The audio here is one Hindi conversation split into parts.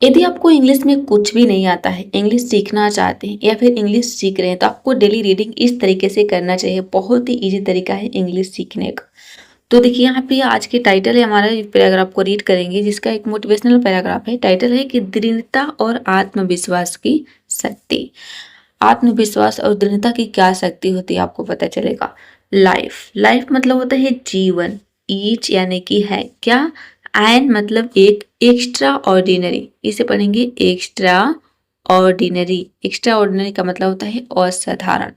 यदि आपको इंग्लिश में कुछ भी नहीं आता है, इंग्लिश सीखना चाहते हैं या फिर इंग्लिश सीख रहे हैं, तो आपको डेली रीडिंग इस तरीके से करना चाहिए। बहुत ही ईजी तरीका है इंग्लिश सीखने का। तो देखिए यहाँ पे आज के टाइटल है हमारा, पैराग्राफ को रीड करेंगे जिसका एक मोटिवेशनल पैराग्राफ है। टाइटल है कि दृढ़ता और आत्मविश्वास की शक्ति। आत्मविश्वास और दृढ़ता की क्या शक्ति होती है आपको पता चलेगा। लाइफ, लाइफ मतलब होता है जीवन। ईच यानी कि है क्या, एन मतलब एक, एक्स्ट्रा ऑर्डिनरी, इसे पढ़ेंगे एक्स्ट्रा ऑर्डिनरी। एक्स्ट्रा ऑर्डिनरी का मतलब होता है असाधारण।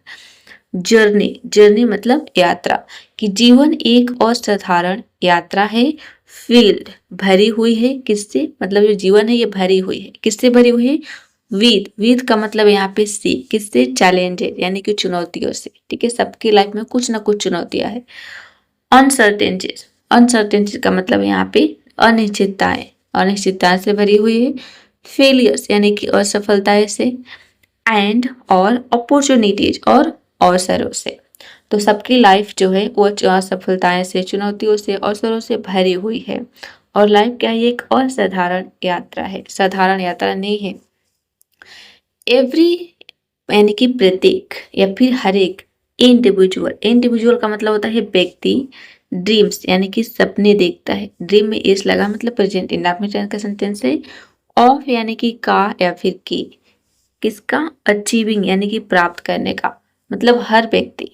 जर्नी, जर्नी मतलब यात्रा, कि जीवन एक असाधारण यात्रा है। फील्ड, भरी हुई है, किससे, मतलब जो जीवन है ये भरी हुई है, किससे भरी हुई है, विद, विद का मतलब यहाँ पे सी, किससे, चैलेंजेस यानी कि चुनौतियों से। ठीक है, सबकी लाइफ में कुछ ना कुछ चुनौतियां है। अनसर्टेनिटीज, अनसर्टेनिटीज का मतलब यहाँ पे अनिश्चितताएं, अनिश्चितताएं से भरी हुई है। फेलियर्स यानी कि असफलताएं से। एंड और अपॉर्चुनिटीज और अवसरों से। तो सबकी लाइफ जो है वो असफलताएं से, चुनौतियों से, अवसरों से भरी हुई है। और लाइफ क्या है, एक असाधारण यात्रा है, साधारण यात्रा नहीं है। एवरी यानी कि प्रत्येक या फिर हर एक। इंडिविजुअल, इंडिविजुअल का मतलब होता है व्यक्ति। ड्रीम्स यानी कि सपने देखता है, ड्रीम में एस लगा मतलब प्रेजेंट इंडेफिनिट का सेंटेंस है। ऑफ यानी कि का या फिर की, किसका, अचीविंग यानी कि प्राप्त करने का, मतलब हर व्यक्ति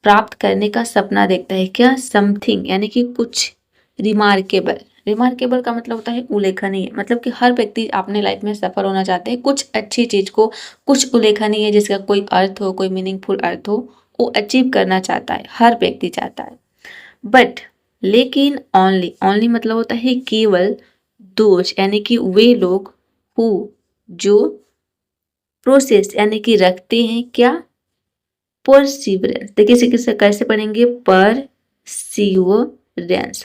प्राप्त करने का सपना देखता है। क्या, समथिंग यानी कि कुछ। रिमार्केबल, रिमार्केबल का मतलब होता है उल्लेखनीय, मतलब कि हर व्यक्ति अपने लाइफ में सफल होना चाहते हैं कुछ अच्छी चीज को, कुछ उल्लेखनीय जिसका कोई अर्थ हो, कोई मीनिंगफुल अर्थ हो, वो अचीव करना चाहता है, हर व्यक्ति चाहता है। बट, लेकिन, ओनली, ओनली मतलब होता है केवल। दोष यानी कि वे लोग, हु जो, प्रोसेस यानी कि रखते हैं क्या, परसिवरेंस। देखिए इसे किसे कैसे पढ़ेंगे, परसिवरेंस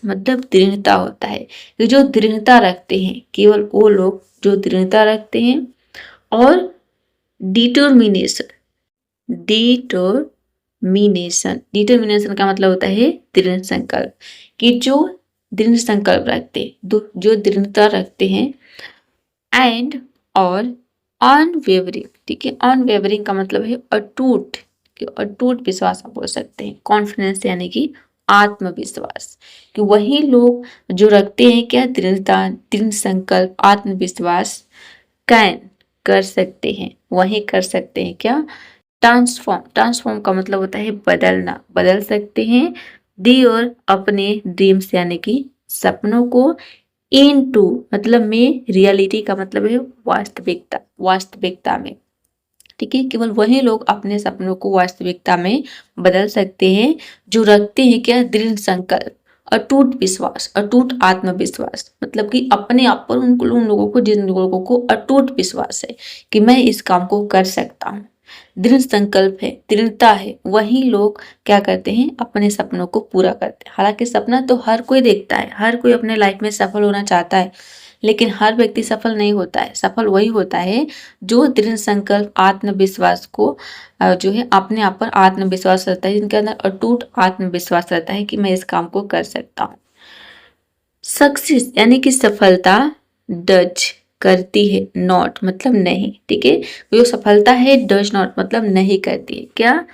मतलब दृढ़ता होता है, कि जो दृढ़ता रखते हैं, केवल वो लोग जो दृढ़ता रखते हैं। और डिटर्मिनेशन, डिटर्मिनेशन, डिटर्मिनेशन का मतलब होता है दृढ़ संकल्प, कि जो दृढ़ संकल्प रखते हैं, जो दृढ़ता रखते हैं। एंड और अनवेवरिंग, ठीक है, अनवेवरिंग का मतलब है अटूट, कि अटूट विश्वास आप बोल सकते हैं। कॉन्फिडेंस यानी कि आत्मविश्वास, कि वही लोग जो रखते हैं क्या, दृढ़ता, दृढ़ संकल्प, आत्मविश्वास। कैन, कर सकते हैं, वही कर सकते हैं क्या, ट्रांसफॉर्म, ट्रांसफॉर्म का मतलब होता है बदलना, बदल सकते हैं। दी और अपने ड्रीम्स यानी कि सपनों को। इनटू मतलब में, रियलिटी का मतलब है वास्तविकता, वास्तविकता में। ठीक है, केवल वही लोग अपने सपनों को वास्तविकता में बदल सकते हैं जो रखते हैं क्या, दृढ़ संकल्प, अटूट विश्वास, अटूट आत्मविश्वास, मतलब कि अपने आप पर उन लोगों को, जिन लोगों को अटूट विश्वास है कि मैं इस काम को कर सकता हूँ, दृढ़ संकल्प है, दृढ़ता है, वही लोग क्या करते हैं, अपने सपनों को पूरा करते हैं। हालांकि सपना तो हर कोई देखता है, हर कोई अपने लाइफ में सफल होना चाहता है, लेकिन हर व्यक्ति सफल नहीं होता है। सफल वही होता है जो दृढ़ संकल्प, आत्मविश्वास को जो है अपने आप पर आत्मविश्वास रहता है, जिनके अंदर अटूट आत्मविश्वास रहता है कि मैं इस काम को कर सकता हूँ। सक्सेस यानी कि सफलता, डज करती है, नॉट मतलब नहीं, ठीक है, जो सफलता है डज नॉट मतलब नहीं करती है। क्या,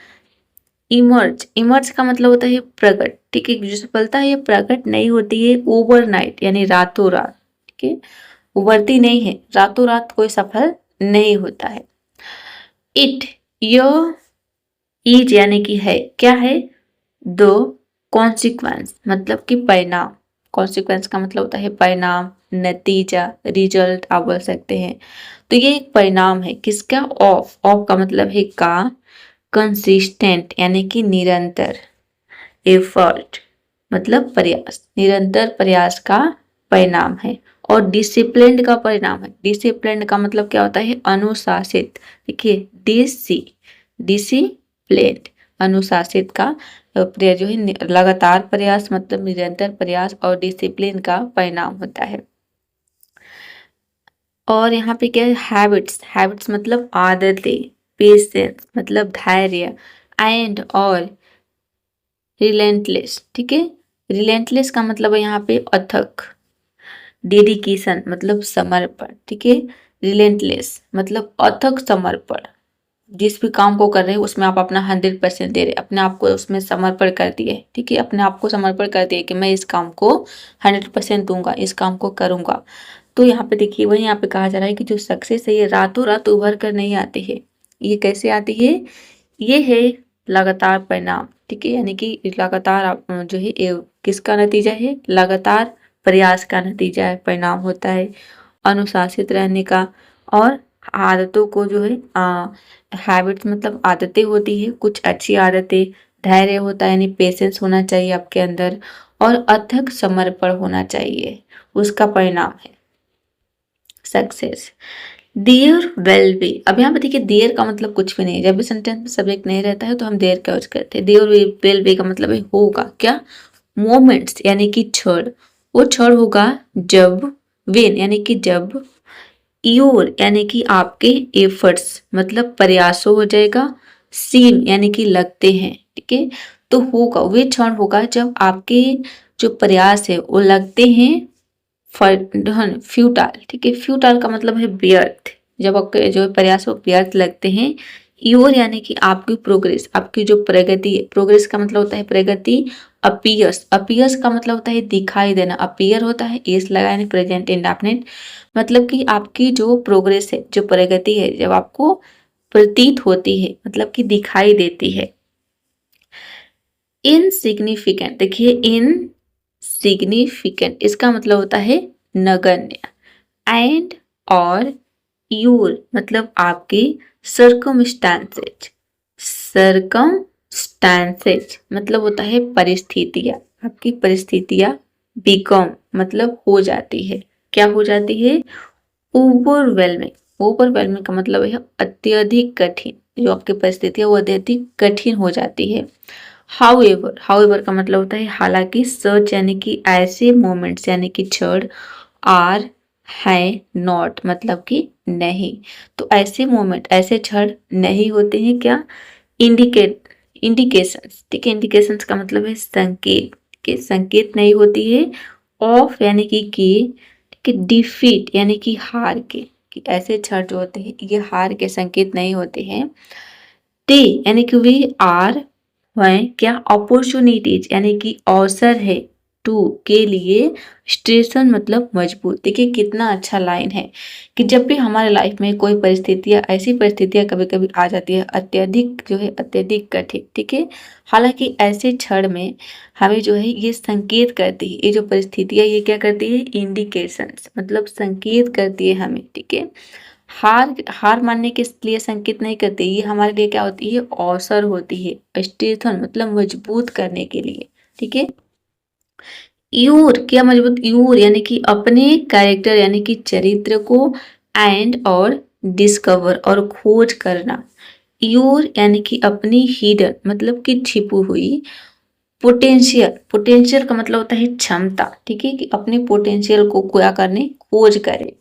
इमर्ज, इमर्ज का मतलब होता है प्रकट, ठीक है, जो सफलता है ये प्रकट नहीं होती है ओवरनाइट यानी रातों रात, ठीक है, उभरती नहीं है, रातों रात कोई सफल नहीं होता है। इट, यह, इज यानी कि है, क्या है, दो, कॉन्सिक्वेंस मतलब कि परिणाम, कॉन्सिक्वेंस का मतलब होता है परिणाम, नतीजा, रिजल्ट आप बोल सकते हैं। तो ये एक परिणाम है किसका, ऑफ, ऑफ का मतलब है का। कंसिस्टेंट यानी कि निरंतर। एफर्ट मतलब प्रयास, निरंतर प्रयास का परिणाम है। और डिसिप्लिन का परिणाम है। डिसिप्लिन का मतलब क्या होता है, अनुशासित, देखिए डिसिप्लिन, अनुशासित का जो है लगातार प्रयास मतलब निरंतर प्रयास, और डिसिप्लिन का परिणाम होता है। और यहाँ पे क्या है, हैबिट्स, हैबिट्स मतलब आदतें। पेशेंस मतलब धैर्य। एंड और रिलेंटलेस, ठीक है, रिलेंटलेस का मतलब है यहाँ पे अथक, डेडिकेशन मतलब समर्पण, ठीक है। रिलेंटलेस मतलब अथक समर्पण, जिस भी काम को कर रहे हैं उसमें आप अपना 100% दे रहे, अपने आप को उसमें समर्पण कर दिए, ठीक है। अपने आप को समर्पण कर दिए कि मैं इस काम को 100% दूंगा, इस काम को करूंगा। तो यहाँ पे देखिए वही यहाँ पे कहा जा रहा है कि जो सक्सेस है ये रातों रात उभर कर नहीं आती है। ये कैसे आती है? ये है लगातार परिणाम, ठीक है। यानी कि लगातार जो है ये किसका नतीजा है? लगातार प्रयास का नतीजा है, परिणाम होता है। अनुशासित रहने का, और आदतों को जो है हैबिट्स मतलब आदतें होती है, कुछ अच्छी आदतें। धैर्य होता है यानी पेशेंस होना चाहिए आपके अंदर, और अथक समर्पण होना चाहिए, उसका परिणाम है सक्सेस। देयर वेल बी, अब यहाँ पे देखिए देयर का मतलब कुछ भी नहीं, जब भी सेंटेंस में सब्जेक्ट नहीं रहता है तो हम देयर का यूज करते हैं। देयर वेल बी का मतलब है होगा क्या? मोमेंट्स यानी कि क्षण, वो क्षण होगा जब, वेन यानी कि जब, योर यानी कि आपके एफर्ट्स मतलब प्रयासों हो जाएगा, सीम यानी कि लगते हैं, ठीक है। तो होगा, वे क्षण होगा जब आपके जो प्रयास है वो लगते हैं फ्यूटाइल, ठीक है। फ्यूटाइल का मतलब है व्यर्थ, जब आपके जो प्रयास वो व्यर्थ लगते हैं। योर यानी कि आपकी प्रोग्रेस, आपकी जो प्रगति है, प्रोग्रेस का मतलब होता है प्रगति। अपीयर्स, अपीयर्स का मतलब होता है दिखाई देना, अपीयर होता है एस लगा यानी प्रेजेंट इंडेफिनिट, मतलब कि आपकी जो प्रोग्रेस है, जो प्रगति है, जब आपको प्रतीत होती है मतलब कि दिखाई देती है। इनसिग्निफिकेंट, देखिए इन सिग्निफिकेंट इसका मतलब होता है नगण्य। एंड और योर मतलब आपकी सर्कमस्टांसेज, सर्कमस्टांसेज मतलब होता है परिस्थितियां, आपकी परिस्थितियां। बिकम मतलब हो जाती है, क्या हो जाती है? ओवरवेलमिंग, ओवरवेलमिंग का मतलब है अत्यधिक कठिन, जो आपकी परिस्थिति है वो अत्यधिक कठिन हो जाती है। हाउएवर, हाउएवर का मतलब होता है हालांकि। सच यानी कि ऐसे मोमेंट्स यानी कि क्षण। आर है नॉट मतलब कि नहीं, तो ऐसे मोमेंट ऐसे क्षण नहीं होते हैं क्या? इंडिकेट, इंडिकेशंस, ठीक है। इंडिकेशंस का मतलब है संकेत, ठीक है, संकेत नहीं होती है। ऑफ यानी कि डिफीट यानी कि हार के, कि ऐसे क्षण जो होते हैं ये हार के संकेत नहीं होते हैं। दे यानी कि वे आर है क्या? अपॉर्चुनिटीज यानी कि अवसर है, टू के लिए, स्टेशन मतलब मजबूत। देखिए कितना अच्छा लाइन है कि जब भी हमारे लाइफ में कोई परिस्थितियां, ऐसी परिस्थितियां कभी कभी आ जाती है अत्यधिक जो है अत्यधिक कठिन, ठीक है। हालांकि ऐसे क्षण में हमें जो है ये संकेत करती है, ये जो परिस्थितियां ये क्या करती है? इंडिकेशंस मतलब संकेत करती है हमें, ठीक है। हार हार मानने के लिए संकेत नहीं करते, ये हमारे लिए क्या होती है? अवसर होती है, स्ट्रेंथन मतलब मजबूत करने के लिए, ठीक है। यूर क्या मजबूत? यूर यानी कि अपने कैरेक्टर यानी कि चरित्र को, एंड और डिस्कवर और खोज करना। यूर यानी कि अपनी हिडन मतलब कि छिपी हुई। पोटेंशियल, पोटेंशियल का मतलब होता है क्षमता, ठीक है, कि अपने पोटेंशियल को क्या करने? खोज करे।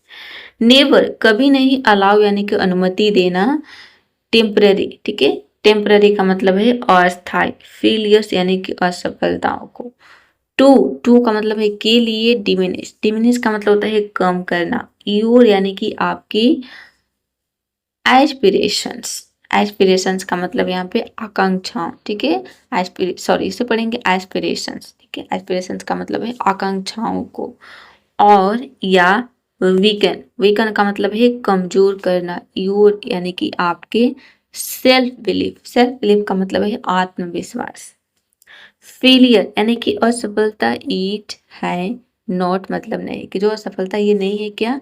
नेवर कभी नहीं, अलाउ यानी कि अनुमति देना। टेम्पररी, ठीक है, टेम्पररी का मतलब है अस्थायी। फेलियर्स यानी कि असफलताओं को। टू, टू का मतलब है के लिए। डिमिनिश, डिमिनिश का मतलब होता है कम करना। योर यानी कि आपकी एस्पिरेशंस, एस्पिरेशंस का मतलब यहाँ पे आकांक्षाओं, ठीक है। सॉरी इसे पढ़ेंगे एस्पिरेशंस, ठीक है। एस्पिरेशंस का मतलब है आकांक्षाओं को। और या वीकन, वीकन का मतलब है कमजोर करना। योर यानी कि आपके सेल्फ बिलीफ, सेल्फ बिलीफ का मतलब है आत्मविश्वास। फेलियर यानी कि असफलता। ईट है नॉट मतलब नहीं, कि जो असफलता ये नहीं है क्या?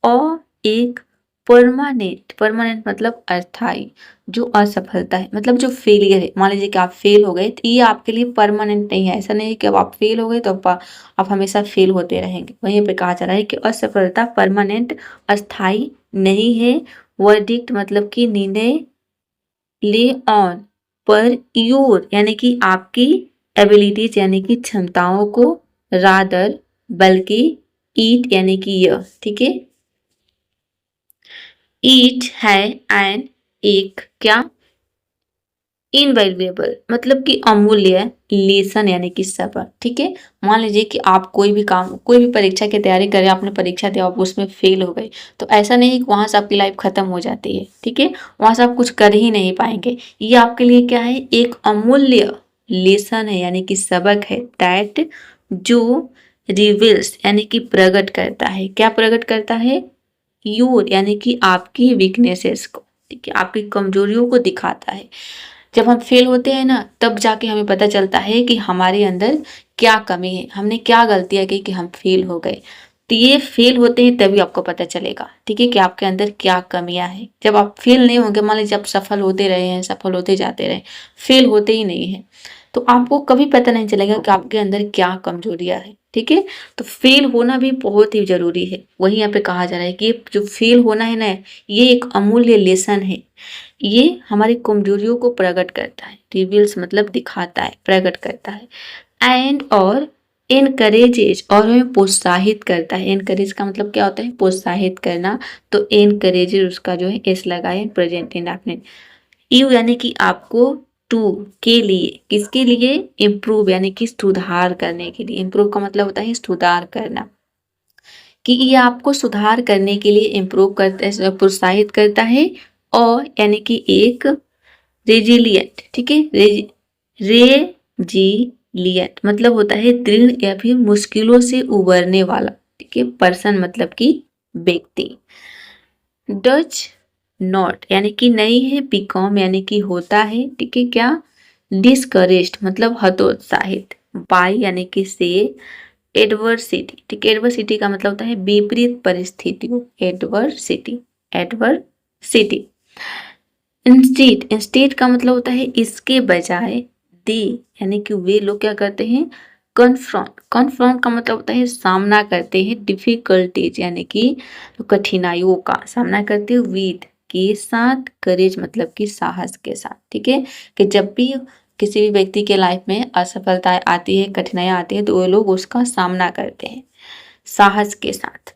और एक परमानेंट, परमानेंट मतलब अस्थाई। जो असफलता है मतलब जो फेलियर है, मान लीजिए कि आप फेल हो गए तो ये आपके लिए परमानेंट नहीं है। ऐसा नहीं है कि अब आप फेल हो गए तो आप हमेशा फेल होते रहेंगे। वहीं पे कहा जा रहा है कि असफलता परमानेंट अस्थाई नहीं है। वर्डिक्ट मतलब कि निर्णय। ले ऑन पर योर यानी कि आपकी एबिलिटीज यानी कि क्षमताओं को। रादर बल्कि। ईट यानी कि यह, ठीक है। ईट है एन एक क्या? इनवैल्यूएबल मतलब कि अमूल्य, लेसन यानी कि सबक। ठीक है, मान लीजिए कि आप कोई भी काम, कोई भी परीक्षा की तैयारी करें, आपने परीक्षा दिया, आप उसमें फेल हो गए, तो ऐसा नहीं कि वहां से आपकी लाइफ खत्म हो जाती है। ठीक है, वहां से आप कुछ कर ही नहीं पाएंगे। ये आपके लिए क्या है, एक अमूल्य लेसन है यानी कि सबक है, दैट जो रिवील्स यानी कि प्रकट करता है। क्या प्रकट करता है, योर यानी कि आपकी वीकनेसेस को, ठीक है, आपकी कमजोरियों को दिखाता है। जब हम फेल होते हैं ना, तब जाके हमें पता चलता है कि हमारे अंदर क्या कमी है, हमने क्या गलतियां की कि हम फेल हो गए। तो ये फेल होते हैं तभी आपको पता चलेगा, ठीक है, कि आपके अंदर क्या कमियां हैं। जब आप फेल नहीं होंगे, मान लीजिए आप सफल होते रहे हैं, सफल होते जाते रहे, फेल होते ही नहीं है, तो आपको कभी पता नहीं चलेगा कि आपके अंदर क्या कमजोरियां है। ठीक है, तो फेल होना भी बहुत ही जरूरी है। वही यहाँ पे कहा जा रहा है कि ये जो फेल होना है ना, ये एक अमूल्य लेसन है। ये हमारी कमजोरियों को प्रकट करता है, रिवील्स मतलब दिखाता है, प्रकट करता है। एंड और एनकरेजेज और हमें प्रोत्साहित करता है। एनकरेज का मतलब क्या होता है, प्रोत्साहित करना। तो एनकरेजेज उसका जो है एस लगाए, प्रेजेंट इंडेफिनिट। यू यानी कि आपको, टू के लिए, किसके लिए, इम्प्रूव यानी कि सुधार करने के लिए। इम्प्रूव का मतलब होता है सुधार करना, कि ये आपको सुधार करने के लिए इम्प्रूव करता है, प्रोत्साहित करता है। और यानी कि एक रेजिलियंट, ठीक है, रेजिलियंट मतलब होता है दृढ़ या फिर मुश्किलों से उबरने वाला। ठीक है, पर्सन मतलब कि व्यक्ति। डच नॉट यानी कि नहीं है, बिकॉम यानी कि होता है। ठीक है, क्या, डिस्करेज्ड मतलब हतोत्साहित, बाय यानी कि से, एडवर्सिटी। ठीक है, एडवर्सिटी का मतलब होता है विपरीत परिस्थितियों, एडवर्सिटी, एडवर्सिटी। इंस्टीड, इंस्टीड का मतलब होता है इसके बजाय। दे यानी कि वे लोग क्या करते हैं, कन्फ्रंट, कन्फ्रंट का मतलब होता है सामना करते हैं, डिफिकल्टीज यानी कि कठिनाइयों का सामना करते हैं, विद के साथ, करेज मतलब कि साहस के साथ। ठीक है, कि जब भी किसी भी व्यक्ति के लाइफ में असफलताएं आती है, कठिनाइयां आती है, तो वो लोग उसका सामना करते हैं साहस के साथ।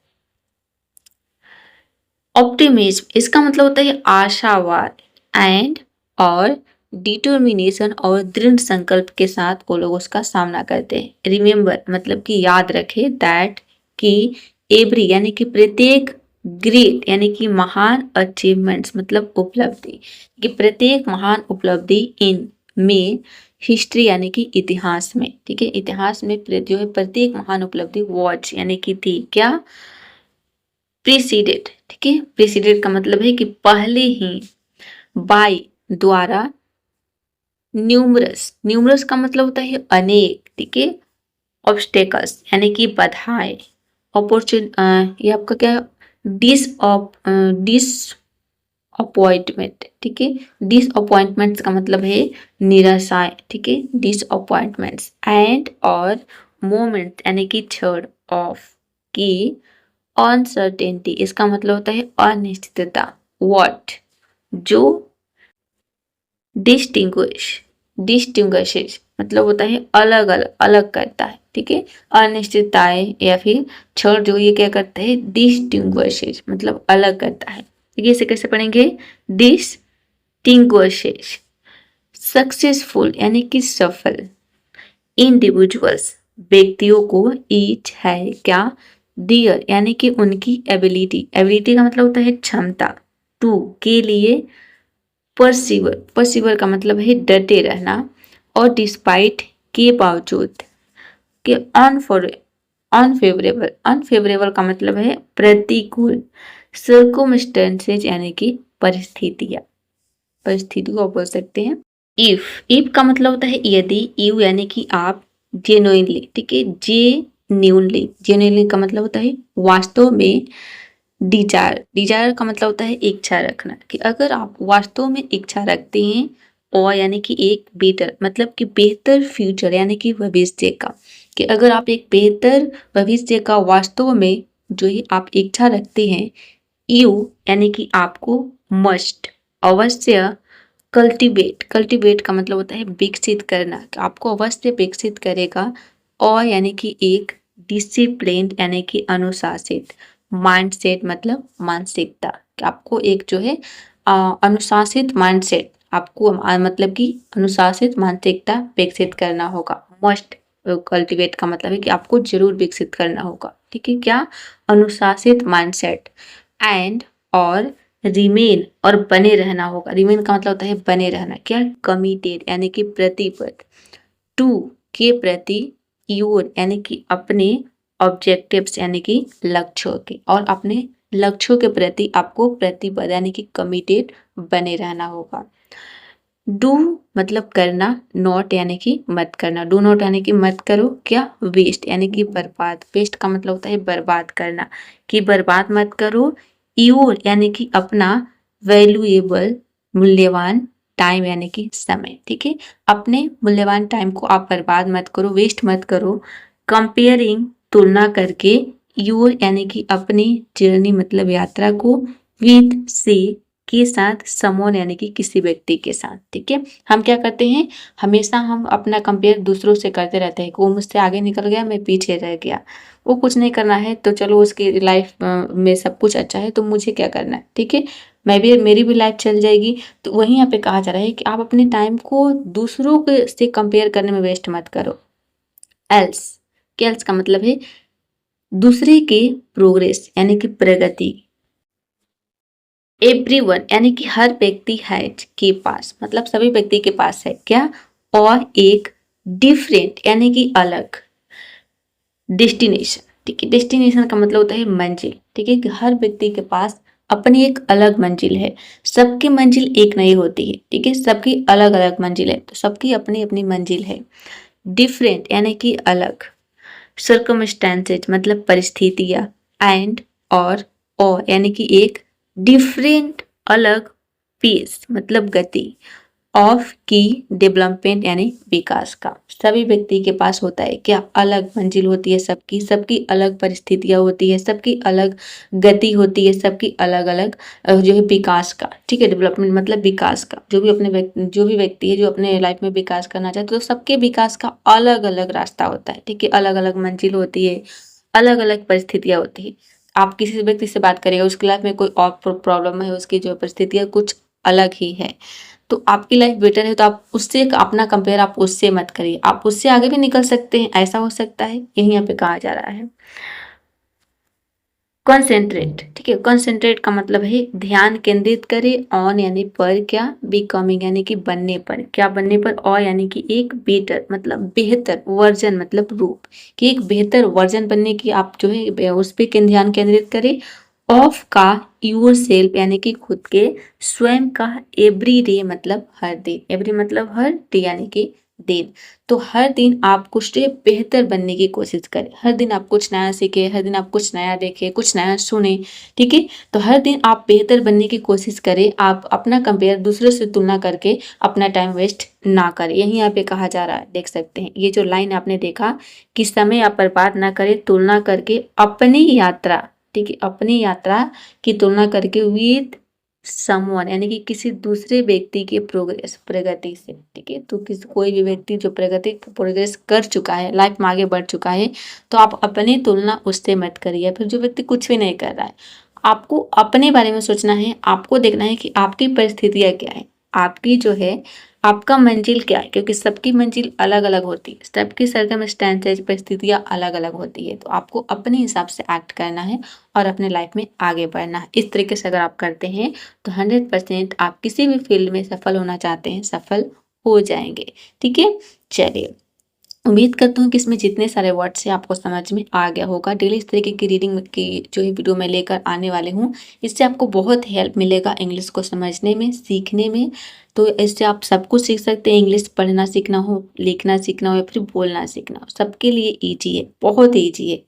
ऑप्टिमिज्म इसका मतलब होता है आशावाद, एंड और डिटर्मिनेशन और दृढ़ संकल्प के साथ वो लोग उसका सामना करते हैं। रिमेंबर मतलब कि याद रखे, दैट कि एवरी यानी कि प्रत्येक, ग्रेट यानी कि महान, अचीवमेंट्स मतलब उपलब्धि, कि प्रत्येक महान उपलब्धि, इन में, हिस्ट्री यानी कि इतिहास में। ठीक है, इतिहास में जो है प्रत्येक महान उपलब्धि, वॉच यानी कि थी, क्या, प्रीसीडेड। ठीक है, प्रीसीडेड का मतलब है कि पहले ही, बाय द्वारा, न्यूमरस, न्यूमरस का मतलब होता है अनेक। ठीक है, ऑब्स्टेकल्स यानी कि बाधाएं, अपॉर्चुन ये आपका क्या, डिस डिस अपॉइंटमेंट। ठीक है, डिस अपॉइंटमेंट्स का मतलब है निराशाएं। ठीक है, डिस अपॉइंटमेंट्स। एंड और मोमेंट यानी कि क्षण, ऑफ की, अनसर्टेनिटी इसका मतलब होता है अनिश्चितता, व्हाट जो, डिस्टिंग्विश, डिस्टिंग्विशेस मतलब होता है अलग अलग, अलग करता है। ठीक है, अनिश्चितताएं या फिर क्षण जो ये क्या करता है, डिस्टिंग्विशेस मतलब अलग करता है। ठीक है, इसे कैसे पढ़ेंगे, डिस्टिंग्विशेस। सक्सेसफुल यानी कि सफल, इंडिविजुअल्स व्यक्तियों को, ईच है क्या, दियर यानी कि उनकी एबिलिटी, एबिलिटी का मतलब होता है क्षमता, टू के लिए, परसिवर, परसिवर का मतलब है डटे रहना, और डिस्पाइट के बावजूद, के अनफेवरेबल, अनफेवरेबल का मतलब है प्रतिकूल, सर्कुमस्टेंसेज यानी कि परिस्थितियां, परिस्थितियों को बोल सकते हैं। इफ का मतलब होता है यदि, यू यानी कि आप, जेन्युइनली। ठीक है, जेन्युइनली, जेन्युइनली का मतलब होता है वास्तव में। डिजायर, डिजायर का मतलब होता है इच्छा रखना, कि अगर आप वास्तव में इच्छा रखते हैं, और यानी कि एक बेटर मतलब कि बेहतर फ्यूचर यानी कि भविष्य का, कि अगर आप एक बेहतर भविष्य का वास्तव में जो है आप इच्छा रखते हैं, यू यानी कि आपको, मस्ट अवश्य, कल्टीवेट, कल्टीवेट का मतलब होता है विकसित करना, कि आपको अवश्य विकसित करेगा। और यानी कि एक डिसिप्लिन यानी कि अनुशासित, माइंडसेट मतलब मानसिकता, कि आपको एक जो है अनुशासित माइंडसेट आपको मतलब कि अनुशासित मानसिकता विकसित करना होगा। मस्ट कल्टीवेट का मतलब है कि आपको जरूर विकसित करना होगा। ठीक है, क्या? अनुशासित माइंडसेट। एंड और रिमेन और बने रहना होगा। रिमेन का मतलब होता है बने रहना। क्या? कमिटेड यानी कि प्रतिबद्ध। टू के प्रति, योर यानी कि अपने, ऑब्जेक्टिव्स यानी कि लक्ष्यों के, और अपने लक्ष्यों के प्रति आपको प्रतिबद्ध यानी कि कमिटेड बने रहना होगा। डू मतलब करना, नॉट यानी कि मत करना। डू नॉट यानी कि मत करो। क्या? वेस्ट यानी कि बर्बाद। वेस्ट का मतलब होता है बर्बाद करना, कि बर्बाद मत करो। योर यानी कि अपना, वैल्यूएबल मूल्यवान, टाइम यानी कि समय। ठीक है, अपने मूल्यवान टाइम को आप बर्बाद मत करो, वेस्ट मत करो। कंपेयरिंग तुलना करके, योर यानी कि अपनी जर्नी मतलब यात्रा को, विद से के साथ, समोन यानी कि किसी व्यक्ति के साथ। ठीक है, हम क्या करते हैं, हमेशा हम अपना कंपेयर दूसरों से करते रहते हैं कि वो मुझसे आगे निकल गया, मैं पीछे रह गया। वो कुछ नहीं करना है तो चलो, उसकी लाइफ में सब कुछ अच्छा है तो मुझे क्या करना है। ठीक है, मेरी भी लाइफ चल जाएगी। तो वहीं यहाँ पे कहा जा रहा है कि आप अपने टाइम को दूसरों के से कंपेयर करने में वेस्ट मत करो। एल्स, एल्स का मतलब है दूसरे के प्रोग्रेस यानी कि प्रगति। एवरीवन यानी कि हर व्यक्ति हैज के पास, मतलब सभी व्यक्ति के पास है। क्या? और एक डिफरेंट यानी कि अलग, डेस्टिनेशन। ठीक है, डेस्टिनेशन का मतलब होता है मंजिल। ठीक है, कि हर व्यक्ति के पास अपनी एक अलग मंजिल है। सबकी मंजिल एक नहीं होती है। ठीक है, सबकी अलग अलग मंजिल है, तो सबकी अपनी अपनी मंजिल है। डिफरेंट यानी कि अलग, सर्कमस्टेंसेज मतलब परिस्थितियां, एंड और यानी कि एक, डिफरेंट अलग, पेस मतलब गति, ऑफ की डेवलपमेंट यानी विकास का। सभी व्यक्ति के पास होता है क्या? अलग मंजिल होती है सबकी, सबकी अलग परिस्थितियां होती है, सबकी अलग गति होती है, सबकी अलग अलग जो है विकास का। ठीक है, डेवलपमेंट मतलब विकास का। जो भी व्यक्ति है जो अपने लाइफ में विकास करना चाहते, तो सबके विकास का अलग अलग रास्ता होता है। ठीक है, अलग अलग मंजिल होती है, अलग अलग परिस्थितियां होती है। आप किसी व्यक्ति से बात करेगा, उसकी लाइफ में कोई और प्रॉब्लम है, उसकी जो परिस्थितियां कुछ अलग ही है, तो आपकी लाइफ बेटर है, तो आप उससे अपना कंपेयर आप उससे मत करिए। आप उससे आगे भी निकल सकते हैं, ऐसा हो सकता है, यही यहाँ पे कहा जा रहा है। कंसेंट्रेट। ठीक है, कंसेंट्रेट का मतलब है ध्यान केंद्रित करे, ऑन यानी पर, क्या? बिकमिंग यानी कि बनने पर। क्या बनने पर? और यानी कि एक बेटर मतलब बेहतर, वर्जन मतलब रूप, कि एक बेहतर वर्जन बनने की आप जो है उस पर ध्यान केंद्रित करें। ऑफ का, योर सेल्फ यानी कि खुद के, स्वयं का, एवरी डे मतलब हर दिन, एवरी मतलब हर डे यानी कि दिन। तो हर दिन आप कुछ बेहतर बनने की कोशिश करें, हर दिन आप कुछ नया सीखें, हर दिन आप कुछ नया देखें, कुछ नया सुने। ठीक है, तो हर दिन आप बेहतर बनने की कोशिश करें। आप अपना कंपेयर दूसरों से तुलना करके अपना टाइम वेस्ट ना करें, यही यहाँ पे कहा जा रहा है। देख सकते हैं ये जो लाइन आपने देखा कि समय आप बर्बाद ना करें तुलना करके अपनी यात्रा। ठीक है, अपनी यात्रा की तुलना करके विद समवन यानी कि किसी दूसरे व्यक्ति के प्रोग्रेस, प्रगति से। ठीक है, तो कोई भी व्यक्ति जो प्रोग्रेस कर चुका है, लाइफ में आगे बढ़ चुका है, तो आप अपनी तुलना उससे मत करिए। फिर जो व्यक्ति कुछ भी नहीं कर रहा है, आपको अपने बारे में सोचना है, आपको देखना है कि आपकी परिस्थितियां क्या है, आपकी जो है आपका मंजिल क्या है, क्योंकि सबकी मंजिल अलग अलग होती है, सबकी सर्कमस्टेंसेज परिस्थितियां अलग अलग होती है। तो आपको अपने हिसाब से एक्ट करना है और अपने लाइफ में आगे बढ़ना है। इस तरीके से अगर आप करते हैं तो 100% आप किसी भी फील्ड में सफल होना चाहते हैं, सफल हो जाएंगे। ठीक है, चलिए, उम्मीद करता हूँ कि इसमें जितने सारे वर्ड्स हैं आपको समझ में आ गया होगा। डेली इस तरीके की रीडिंग की जो है वीडियो मैं लेकर आने वाले हूँ, इससे आपको बहुत हेल्प मिलेगा इंग्लिश को समझने में, सीखने में। तो इससे आप सब कुछ सीख सकते हैं। इंग्लिश पढ़ना सीखना हो, लिखना सीखना हो या फिर बोलना सीखना हो, सबके लिए ईजी है, बहुत ईजी है,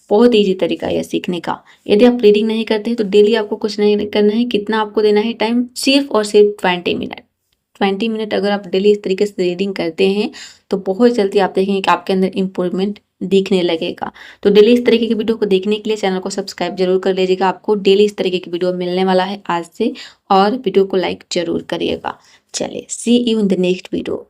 बहुत ईजी तरीका है सीखने का। यदि आप रीडिंग नहीं करते हैं तो डेली आपको कुछ नहीं करना है, कितना आपको देना है टाइम, सिर्फ और सिर्फ 20 मिनट। 20 मिनट अगर आप डेली इस तरीके से रीडिंग करते हैं तो बहुत जल्दी आप देखेंगे कि आपके अंदर इम्प्रूवमेंट दिखने लगेगा। तो डेली इस तरीके की वीडियो को देखने के लिए चैनल को सब्सक्राइब जरूर कर लीजिएगा। आपको डेली इस तरीके की वीडियो मिलने वाला है आज से, और वीडियो को लाइक जरूर करिएगा। चलिए, see you in the next video.